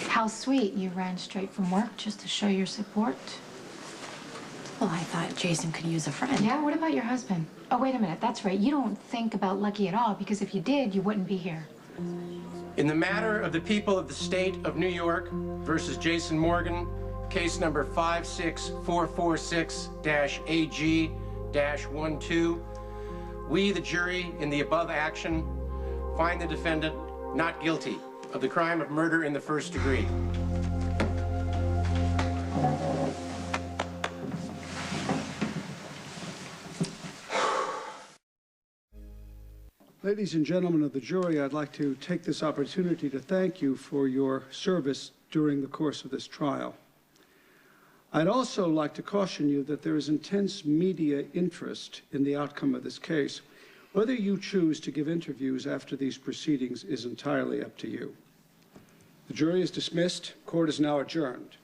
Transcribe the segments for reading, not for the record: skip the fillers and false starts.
How sweet. You ran straight from work just to show your support. Well, I thought Jason could use a friend. Yeah, what about your husband? Oh, wait a minute. That's right. You don't think about Lucky at all, because if you did, you wouldn't be here. In the matter of the people of the state of New York versus Jason Morgan, case number 56446-AG-12, we, the jury, in the above action, find the defendant not guilty of the crime of murder in the first degree. Ladies and gentlemen of the jury, I'd like to take this opportunity to thank you for your service during the course of this trial. I'd also like to caution you that there is intense media interest in the outcome of this case. Whether you choose to give interviews after these proceedings is entirely up to you. The jury is dismissed. Court is now adjourned.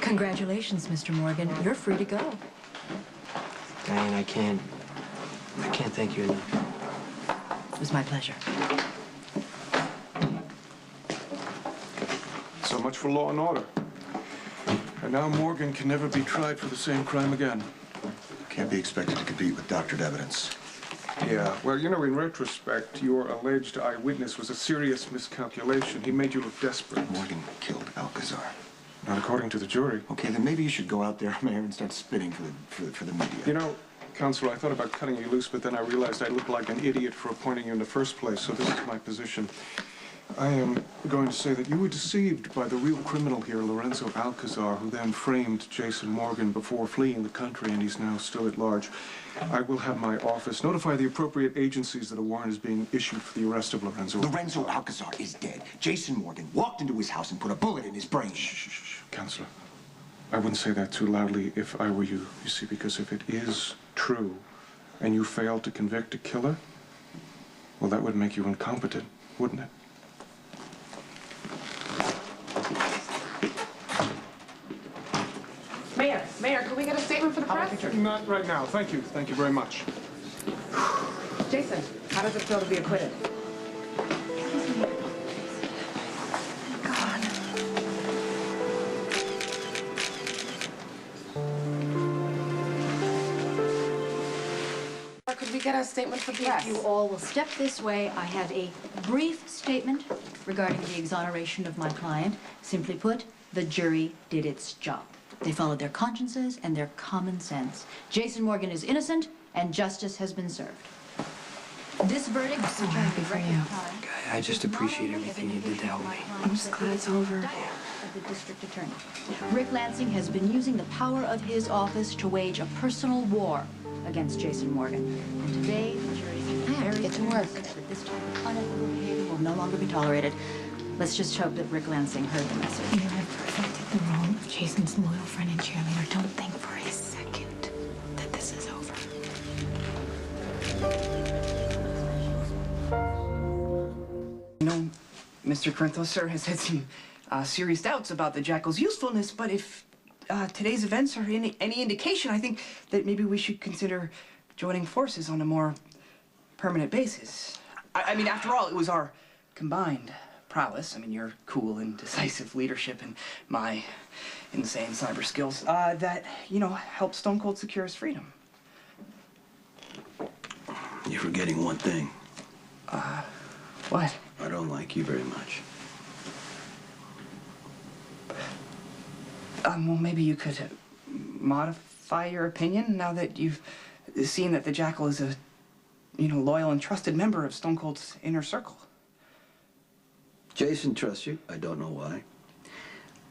Congratulations, Mr. Morgan. You're free to go. Diane, I can't thank you enough. It was my pleasure. So much for law and order. And now Morgan can never be tried for the same crime again. Can't be expected to compete with doctored evidence. Yeah, well, you know, in retrospect, your alleged eyewitness was a serious miscalculation. He made you look desperate. Morgan killed Alcazar. Not according to the jury. Okay, then maybe you should go out there, Mayor, and start spitting for the media. You know, Counselor, I thought about cutting you loose, but then I realized I looked like an idiot for appointing you in the first place, so this is my position. I am going to say that you were deceived by the real criminal here, Lorenzo Alcazar, who then framed Jason Morgan before fleeing the country, and he's now still at large. I will have my office notify the appropriate agencies that a warrant is being issued for the arrest of Lorenzo. Lorenzo Alcazar is dead. Jason Morgan walked into his house and put a bullet in his brain. Shh, Counselor. I wouldn't say that too loudly if I were you, you see, because if it is true and you failed to convict a killer, well, that would make you incompetent, wouldn't it? Mayor, can we get a statement for the press? Not right now. Thank you. Thank you very much. Jason, how does it feel to be acquitted? God. Could we get a statement for the press? If you all will step this way, I have a brief statement regarding the exoneration of my client. Simply put, the jury did its job. They followed their consciences and their common sense. Jason Morgan is innocent, and justice has been served. This verdict, I'm so happy for you. I just appreciate everything you did to help me. I'm just glad it's over. Of the district attorney. Rick Lansing has been using the power of his office to wage a personal war against Jason Morgan. And today, the jury Get to work. that this type of unethical behavior will no longer be tolerated. Let's just hope that Rick Lansing heard the message. You have perfected the role of Jason's loyal friend and cheerleader. Don't think for a second that this is over. You know, Mr. Corinthos, sir, has had some serious doubts about the Jackal's usefulness, but if today's events are any indication, I think that maybe we should consider joining forces on a more permanent basis. I mean, after all, it was our combined prowess, I mean, your cool and decisive leadership and my insane cyber skills, that, you know, helped Stone Cold secure his freedom. You're forgetting one thing. What? I don't like you very much. Well, maybe you could modify your opinion now that you've seen that the Jackal is a, you know, loyal and trusted member of Stone Cold's inner circle. Jason trusts you. I don't know why.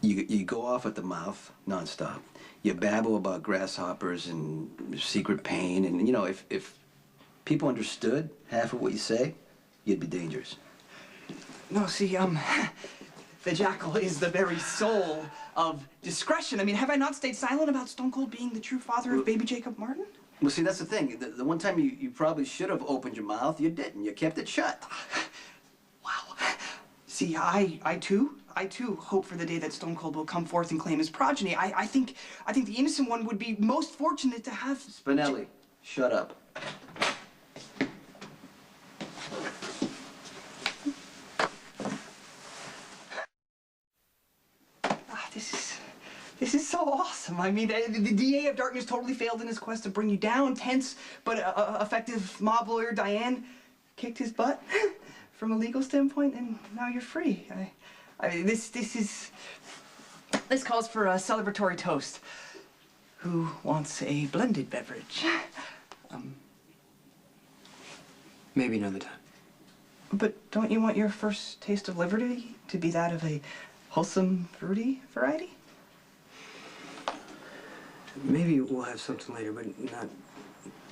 You go off at the mouth nonstop. You babble about grasshoppers and secret pain, and you know, if people understood half of what you say, you'd be dangerous. No, see, the Jackal is the very soul of discretion. I mean, have I not stayed silent about Stone Cold being the true father of baby Jacob Martin? Well, see, that's the thing. The one time you probably should have opened your mouth, you didn't. You kept it shut. Wow. See, I too hope for the day that Stone Cold will come forth and claim his progeny. I think the innocent one would be most fortunate to have... Spinelli, shut up. This is so awesome. I mean, the DA of Darkness totally failed in his quest to bring you down. Tense but effective mob lawyer Diane kicked his butt from a legal standpoint, and now you're free. This calls for a celebratory toast. Who wants a blended beverage? Maybe another time. But don't you want your first taste of liberty to be that of a wholesome, fruity variety? Maybe we'll have something later, but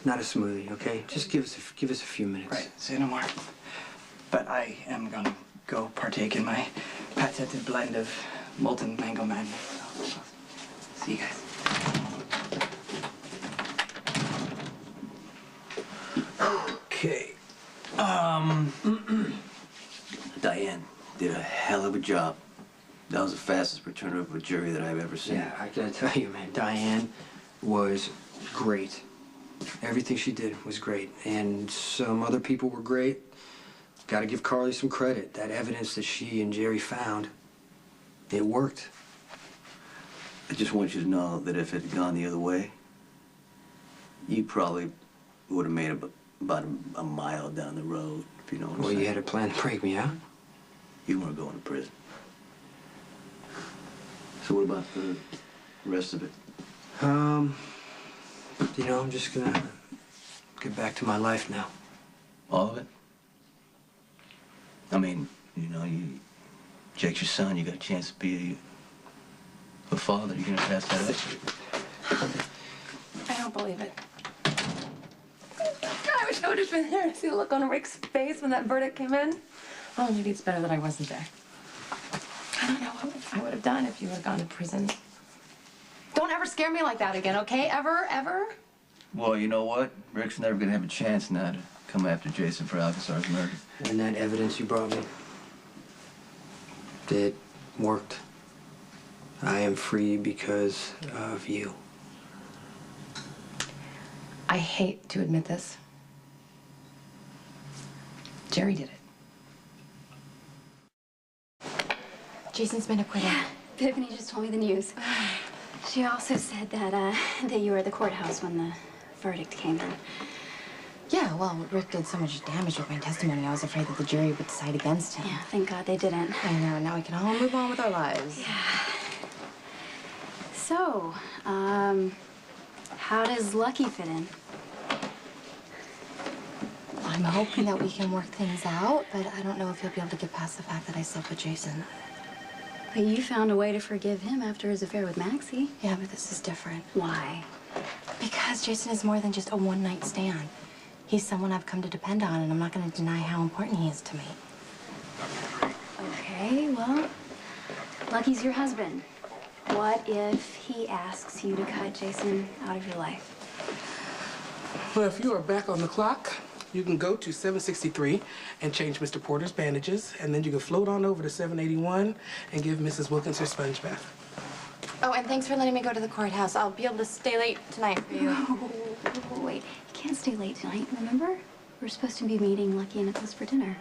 not a smoothie, okay? Just give us a few minutes. Right, say no more. But I am gonna go partake in my patented blend of molten mango madness. So, see you guys. Okay. Diane did a hell of a job. That was the fastest return of a jury that I've ever seen. Yeah, I gotta tell you, man, Diane was great. Everything she did was great, and some other people were great. Gotta give Carly some credit. That evidence that she and Jerry found, it worked. I just want you to know that if it had gone the other way, you probably would have made about a mile down the road, if you know what I'm Well, saying. you had a plan to break me out? You weren't going to prison. So what about the rest of it? You know, I'm just gonna get back to my life now. All of it? I mean, Jake's your son. You got a chance to be a father. You're gonna pass that up. I don't believe it. I wish I would have been there to see the look on Rick's face when that verdict came in. Oh, maybe it's better that I wasn't there. I don't know what I would have done if you would have gone to prison. Don't ever scare me like that again, okay? Ever, ever? Well, you know what? Rick's never gonna have a chance now to come after Jason for Alcazar's murder. And that evidence you brought me, it worked. I am free because of you. I hate to admit this. Jerry did it. Jason's been acquitted. Yeah, Tiffany just told me the news. She also said that you were at the courthouse when the verdict came in. Yeah, well, Rick did so much damage with my testimony, I was afraid that the jury would decide against him. Yeah, thank God they didn't. I know, now we can all move on with our lives. Yeah. So, how does Lucky fit in? I'm hoping that we can work things out, but I don't know if you'll be able to get past the fact that I slept with Jason. But you found a way to forgive him after his affair with Maxie. Yeah, but this is different. Why? Because Jason is more than just a one-night stand. He's someone I've come to depend on, and I'm not going to deny how important he is to me. Okay, well, Lucky's your husband. What if he asks you to cut Jason out of your life? Well, if you are back on the clock, you can go to 763 and change Mr. Porter's bandages, and then you can float on over to 781 and give Mrs. Wilkins her sponge bath. Oh, and thanks for letting me go to the courthouse. I'll be able to stay late tonight for you. Oh, wait, you can't stay late tonight, remember? We're supposed to be meeting Lucky and Nicholas for dinner.